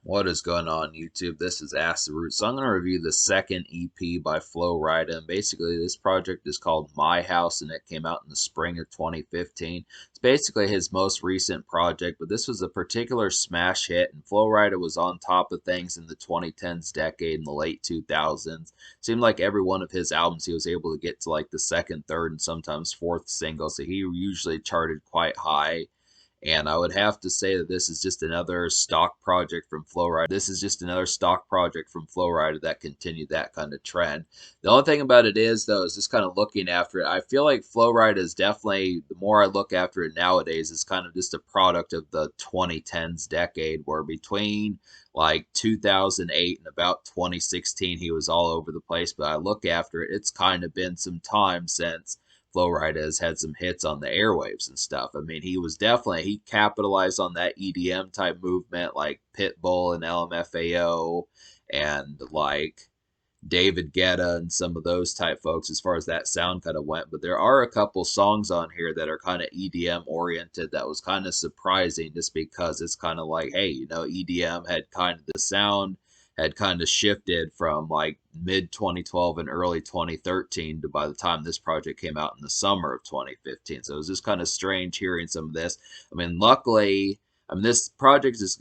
What is going on, YouTube? This is Acid Root. So I'm going to review the second EP by Flo Rida. And basically, this project is called My House, and it came out in the spring of 2015. It's basically his most recent project, but this was a particular smash hit, and Flo Rida was on top of things in the 2010s decade and the late 2000s. Seemed like every one of his albums, he was able to get to like the second, third, and sometimes fourth single, so he usually charted quite high. And I would have to say that this is just another stock project from Flo Rida. This is just another stock project from Flo Rida that continued that kind of trend. The only thing about it is, though, is just kind of looking after it. I feel like Flo Rida is definitely, the more I look after it nowadays, is kind of just a product of the 2010s decade, where between like 2008 and about 2016, he was all over the place. But I look after it, it's kind of been some time since Flo Rida has had some hits on the airwaves and stuff. I mean, he capitalized on that EDM type movement like Pitbull and LMFAO and like David Guetta and some of those type folks as far as that sound kind of went. But there are a couple songs on here that are kind of EDM oriented that was kind of surprising just because it's kind of like, hey, EDM had kind of the sound had kind of shifted from like mid 2012 and early 2013 to by the time this project came out in the summer of 2015. So it was just kind of strange hearing some of this. I mean, luckily, this project's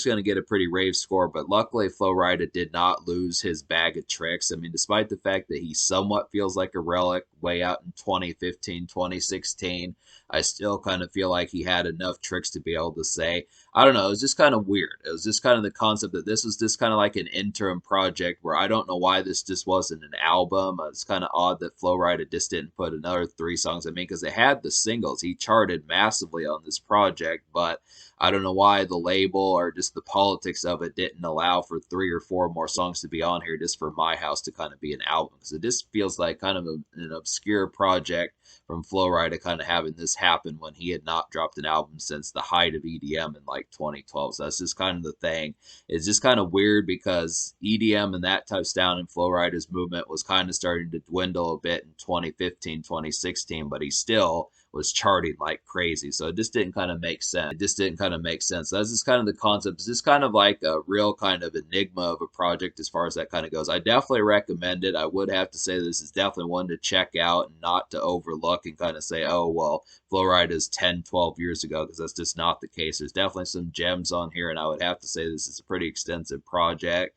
going to get a pretty rave score, but luckily Flo Rida did not lose his bag of tricks. I mean, despite the fact that he somewhat feels like a relic way out in 2015, 2016, I still kind of feel like he had enough tricks to be able to say, I don't know, it was just kind of weird. It was just kind of the concept that this was just kind of like an interim project where I don't know why this just wasn't an album. It's kind of odd that Flo Rida just didn't put another three songs. I mean, because they had the singles. He charted massively on this project, but I don't know why the label or just the politics of it didn't allow for three or four more songs to be on here just for My House to kind of be an album. Because it just feels like kind of an obscure project from Flo Rida kind of having this happen when he had not dropped an album since the height of EDM in like 2012. So that's just kind of the thing. It's just kind of weird because EDM and that type of sound in Flo Rida's movement was kind of starting to dwindle a bit in 2015, 2016, but he still was charting like crazy. So it just didn't kind of make sense. It just didn't kind of make sense. So that's just kind of the concept. It's just kind of like a real kind of enigma of a project as far as that kind of goes. I definitely recommend it. I would have to say this is definitely one to check out and not to overlook and kind of say, oh, well, Flo Rida is 10, 12 years ago, because that's just not the case. There's definitely some gems on here, and I would have to say this is a pretty extensive project.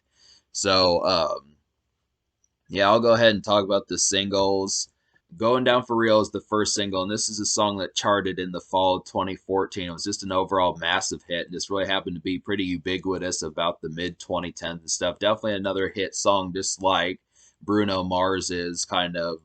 So, yeah, I'll go ahead and talk about the singles. Going Down for Real is the first single, and this is a song that charted in the fall of 2014. It was just an overall massive hit, and just really happened to be pretty ubiquitous about the mid 2010s and stuff. Definitely another hit song, just like Bruno Mars's kind of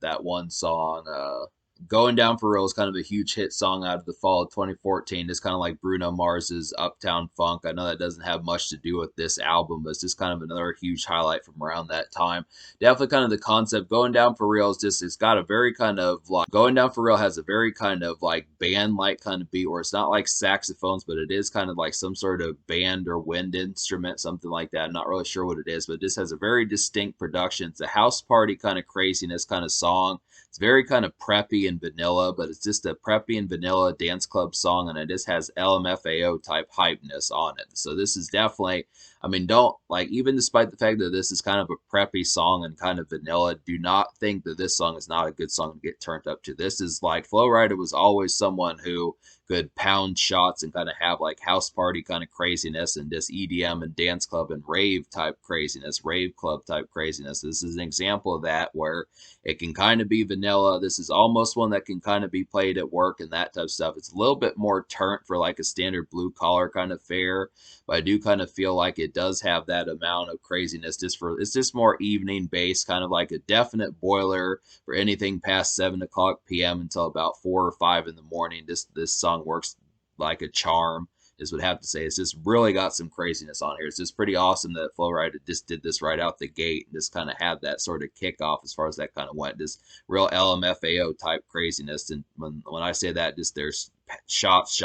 that one song. Going Down for Real is kind of a huge hit song out of the fall of 2014. It's kind of like Bruno Mars's Uptown Funk. I know that doesn't have much to do with this album, but it's just kind of another huge highlight from around that time. Definitely kind of the concept. Going Down for Real is just, it's got a very kind of like, Going Down for Real has a very kind of like band like kind of beat where it's not like saxophones, but it is kind of like some sort of band or wind instrument, something like that. I'm not really sure what it is, but it just has a very distinct production. It's a house party kind of craziness kind of song. It's very kind of preppy and vanilla, but it's just a preppy and vanilla dance club song, and it just has LMFAO type hypeness on it. So this is definitely, I mean, don't like, even despite the fact that this is kind of a preppy song and kind of vanilla, do not think that this song is not a good song to get turned up to. This is like, Flo Rida was always someone who could pound shots and kind of have like house party kind of craziness and just EDM and dance club and rave type craziness, rave club type craziness. This is an example of that where it can kind of be vanilla. This is almost one that can kind of be played at work and that type of stuff. It's a little bit more turnt for like a standard blue collar kind of fare, but I do kind of feel like it does have that amount of craziness just for, it's just more evening based, kind of like a definite boiler for anything past 7 o'clock p.m. until about 4 or 5 in the morning. This song works like a charm, is would have to say. It's just really got some craziness on here. It's just pretty awesome that Flo Rida just did this right out the gate and just kind of had that sort of kickoff as far as that kind of went. Just real LMFAO type craziness. And when I say that, just there's shots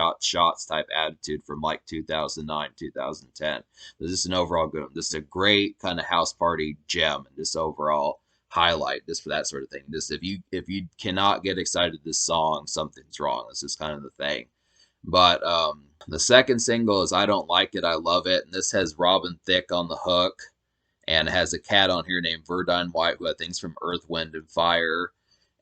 type attitude from like 2009, 2010. This is an overall good one. This is a great kind of house party gem and just overall highlight just for that sort of thing. Just if you cannot get excited this song, something's wrong. This is kind of the thing. But the second single is I Don't Like It, I Love It. And this has Robin Thicke on the hook and has a cat on here named Verdine White, who I think is from Earth, Wind, and Fire.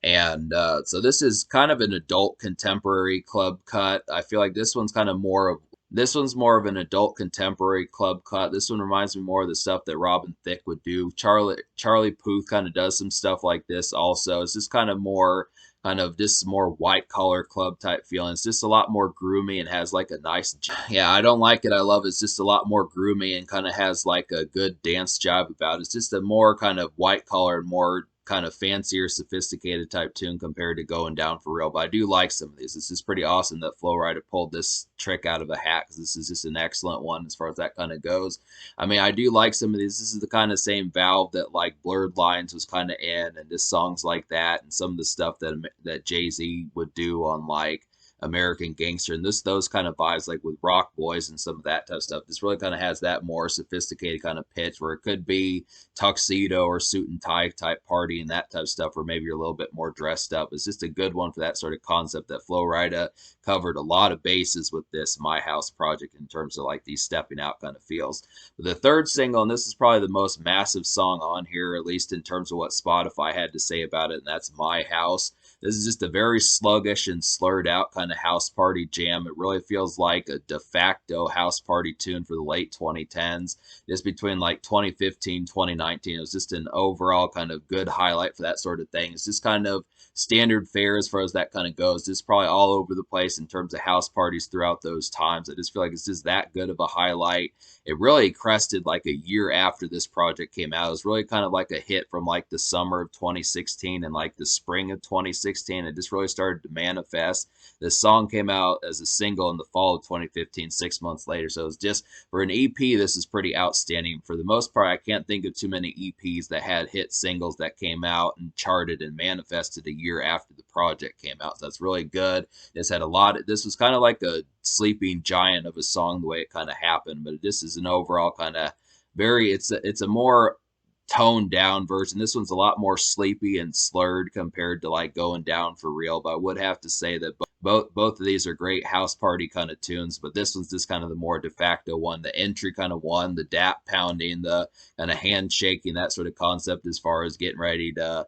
And so this is kind of an adult contemporary club cut. I feel like this one's more of an adult contemporary club cut. This one reminds me more of the stuff that Robin Thicke would do. Charlie Puth kind of does some stuff like this also. It's just kind of just more white collar club type feeling. It's just a lot more groomy and has like a nice, yeah, I Don't Like It, I Love It. It's just a lot more groomy and kind of has like a good dance jive about it. It's just a more kind of white collar, more kind of fancier, sophisticated type tune compared to Going Down for Real. But I do like some of these. It's just pretty awesome that Flo Rida pulled this trick out of a hat, because this is just an excellent one as far as that kind of goes. I mean, I do like some of these. This is the kind of same valve that like Blurred Lines was kind of in, and just songs like that, and some of the stuff that Jay-Z would do on like American Gangster, and those kind of vibes like with Rock Boys and some of that type of stuff. This really kind of has that more sophisticated kind of pitch where it could be tuxedo or suit and tie type party and that type of stuff, where maybe you're a little bit more dressed up. It's just a good one for that sort of concept that Flo Rida covered a lot of bases with this My House project in terms of like these stepping out kind of feels. But the third single, and this is probably the most massive song on here, at least in terms of what Spotify had to say about it, and that's My House. This is just a very sluggish and slurred out kind of house party jam. It really feels like a de facto house party tune for the late 2010s. Just between like 2015, 2019, it was just an overall kind of good highlight for that sort of thing. It's just kind of standard fare as far as that kind of goes. Just probably all over the place in terms of house parties throughout those times. I just feel like it's just that good of a highlight. It really crested like a year after this project came out. It was really kind of like a hit from like the summer of 2016 and like the spring of 2016. It just really started to manifest. This song came out as a single in the fall of 2015, 6 months later. So it's just for an EP, this is pretty outstanding. For the most part, I can't think of too many EPs that had hit singles that came out and charted and manifested a year after the project came out. So that's really good. This had a lot of, this was kind of like a sleeping giant of a song the way it kind of happened, but this is an overall kind of it's a more toned down version. This one's a lot more sleepy and slurred compared to like Going Down for Real, but I would have to say that both of these are great house party kind of tunes, but this one's just kind of the more de facto one, the entry kind of one, the dap pounding, the kind of handshaking, that sort of concept as far as getting ready to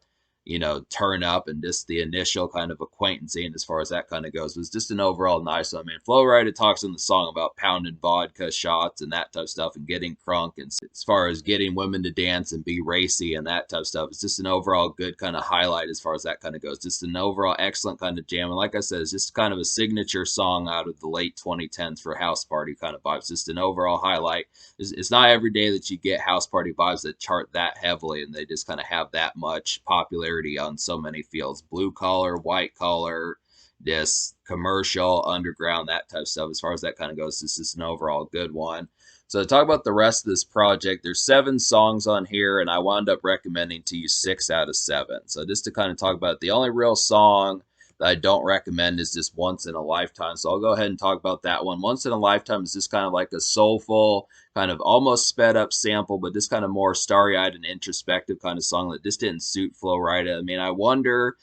turn up, and just the initial kind of acquaintancing as far as that kind of goes was just an overall nice one. I mean, Flo Rida talks in the song about pounding vodka shots and that type of stuff and getting crunk, and as far as getting women to dance and be racy and that type of stuff, it's just an overall good kind of highlight as far as that kind of goes. Just an overall excellent kind of jam. And like I said, it's just kind of a signature song out of the late 2010s for house party kind of vibes. Just an overall highlight. It's not every day that you get house party vibes that chart that heavily and they just kind of have that much popularity on so many fields: blue collar, white collar, this commercial, underground, that type of stuff. As far as that kind of goes, this is an overall good one. So to talk about the rest of this project, there's 7 songs on here, and I wound up recommending to you 6 out of 7. So just to kind of talk about it, the only real song that I don't recommend is just Once in a Lifetime. So I'll go ahead and talk about that one. Once in a Lifetime is just kind of like a soulful, kind of almost sped up sample, but just kind of more starry eyed and introspective kind of song that just didn't suit Flo Rida. I mean, I wonder,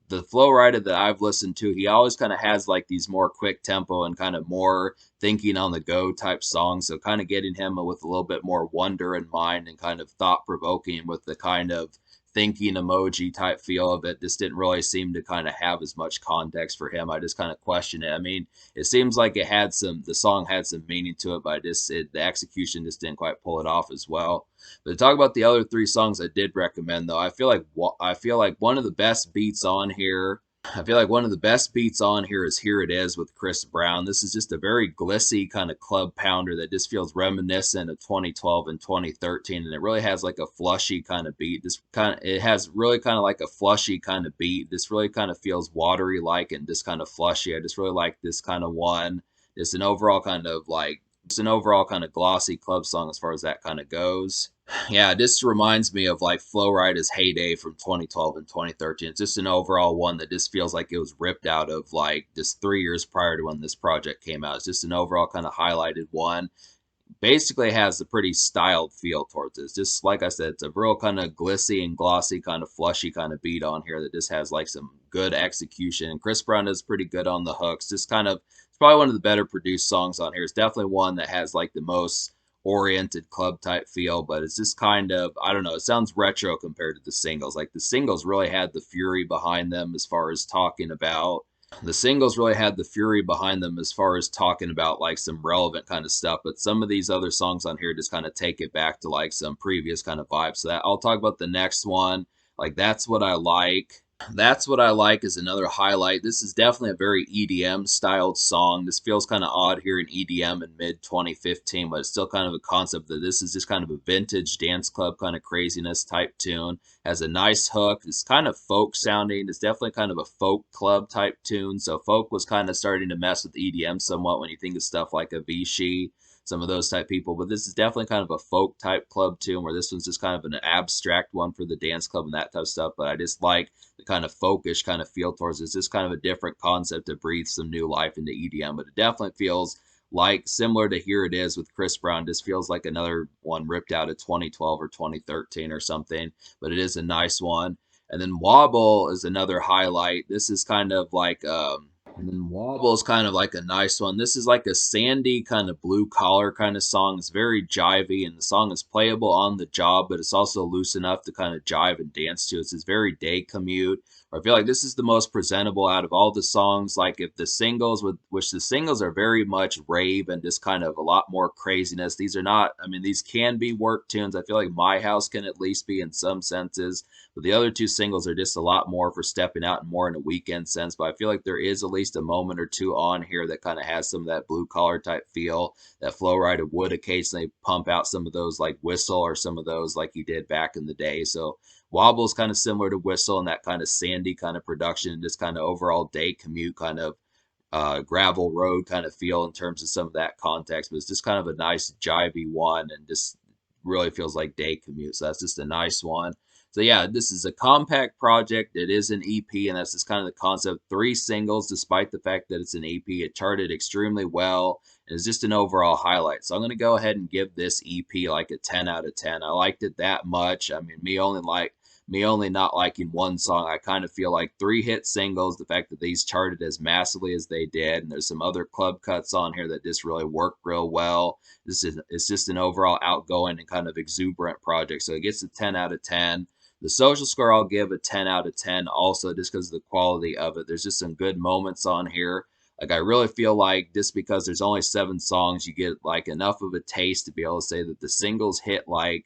the Flo Rida that I've listened to, he always kind of has like these more quick tempo and kind of more thinking on the go type songs. So kind of getting him with a little bit more wonder in mind and kind of thought provoking with the kind of thinking emoji type feel of it, this didn't really seem to kind of have as much context for him. I just kind of question it. I mean, it seems like the song had some meaning to it, but the execution just didn't quite pull it off as well. But to talk about the other 3 songs I did recommend, though, I feel like one of the best beats on here. I feel like one of the best beats on here is Here It Is with Chris Brown. This is just a very glissy kind of club pounder that just feels reminiscent of 2012 and 2013, and it really has like a flushy kind of beat. It has really kind of like a flushy kind of beat. This really kind of feels watery like and just kind of flushy. I just really like this kind of one. It's an overall kind of glossy club song as far as that kind of goes. Yeah, this reminds me of like Flo Rida's heyday from 2012 and 2013. It's just an overall one that just feels like it was ripped out of like just 3 years prior to when this project came out. It's just an overall kind of highlighted one. Basically has a pretty styled feel towards it. It's just like I said, it's a real kind of glissy and glossy kind of flushy kind of beat on here that just has like some good execution. And Chris Brown is pretty good on the hooks. Just kind of It's probably one of the better produced songs on here. It's definitely one that has like the most oriented club type feel, but it's just kind of, I don't know, it sounds retro compared to the singles. Like the singles really had the fury behind them as far as talking about the singles really had the fury behind them as far as talking about like some relevant kind of stuff, but some of these other songs on here just kind of take it back to like some previous kind of vibes. So that I'll talk about the next one. Like that's what I like. That's what I like is another highlight. This is definitely a very EDM styled song. This feels kind of odd here in EDM in mid 2015, but it's still kind of a concept that this is just kind of a vintage dance club kind of craziness type tune. Has a nice hook. It's kind of folk sounding. It's definitely kind of a folk club type tune. So folk was kind of starting to mess with EDM somewhat when you think of stuff like Avicii, some of those type people. But this is definitely kind of a folk type club tune where this one's just kind of an abstract one for the dance club and that type of stuff. But I just like the kind of folkish kind of feel towards it. It's just kind of a different concept to breathe some new life into EDM. But it definitely feels like similar to Here It Is with Chris Brown. Just feels like another one ripped out of 2012 or 2013 or something, but it is a nice one. And then Wobble is another highlight. This is kind of like and then Wobble is kind of like a nice one. This is like a sandy kind of blue collar kind of song. It's very jivey, and the song is playable on the job, but it's also loose enough to kind of jive and dance to. It's this very day commute. Or I feel like this is the most presentable out of all the songs. Like if the singles, which the singles are very much rave and just kind of a lot more craziness. These are not. I mean, these can be work tunes. I feel like My House can at least be in some senses. But the other two singles are just a lot more for stepping out and more in a weekend sense. But I feel like there is at least a moment or two on here that kind of has some of that blue collar type feel that Flo Rida would occasionally pump out some of those like Whistle or some of those like he did back in the day. So Wobble is kind of similar to Whistle and that kind of sandy kind of production and just kind of overall day commute kind of gravel road kind of feel in terms of some of that context. But it's just kind of a nice jivey one and just really feels like day commute. So that's just a nice one. So yeah, this is a compact project. It is an EP, and that's just kind of the concept. 3 singles, despite the fact that it's an EP. It charted extremely well. And it's just an overall highlight. So I'm going to go ahead and give this EP like a 10 out of 10. I liked it that much. I mean, me only not liking one song. I kind of feel like 3 hit singles, the fact that these charted as massively as they did, and there's some other club cuts on here that just really work real well. It's just an overall outgoing and kind of exuberant project. So it gets a 10 out of 10. The social score I'll give a 10 out of 10 also just because of the quality of it. There's just some good moments on here. Like I really feel like just because there's only 7 songs, you get like enough of a taste to be able to say that the singles hit like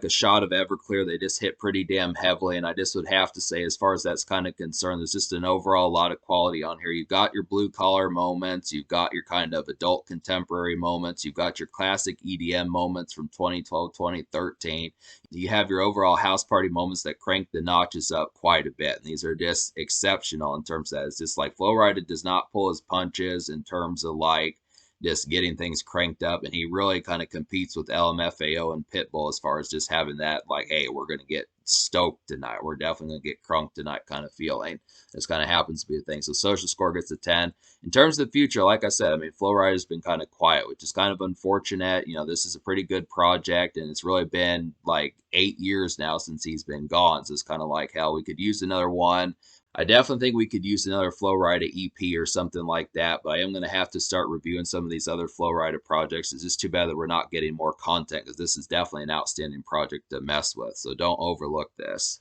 a shot of Everclear. They just hit pretty damn heavily, and I just would have to say, as far as that's kind of concerned, there's just an overall lot of quality on here. You've got your blue collar moments, you've got your kind of adult contemporary moments, you've got your classic EDM moments from 2012, 2013. You have your overall house party moments that crank the notches up quite a bit, and these are just exceptional in terms of that. It's just like Flo Rida does not pull his punches in terms of like just getting things cranked up, and he really kind of competes with LMFAO and Pitbull as far as just having that like, hey, we're gonna get stoked tonight, we're definitely gonna get crunk tonight kind of feeling. This kind of happens to be a thing. So social score gets a 10. In terms of the future, like I said, I mean, Flo Rida's been kind of quiet, which is kind of unfortunate. You know, this is a pretty good project, and it's really been like 8 years now since he's been gone. So it's kind of like, hell, we could use another one. I definitely think we could use another Flo Rida EP or something like that, but I am going to have to start reviewing some of these other Flo Rida projects. It's just too bad that we're not getting more content because this is definitely an outstanding project to mess with, so don't overlook this.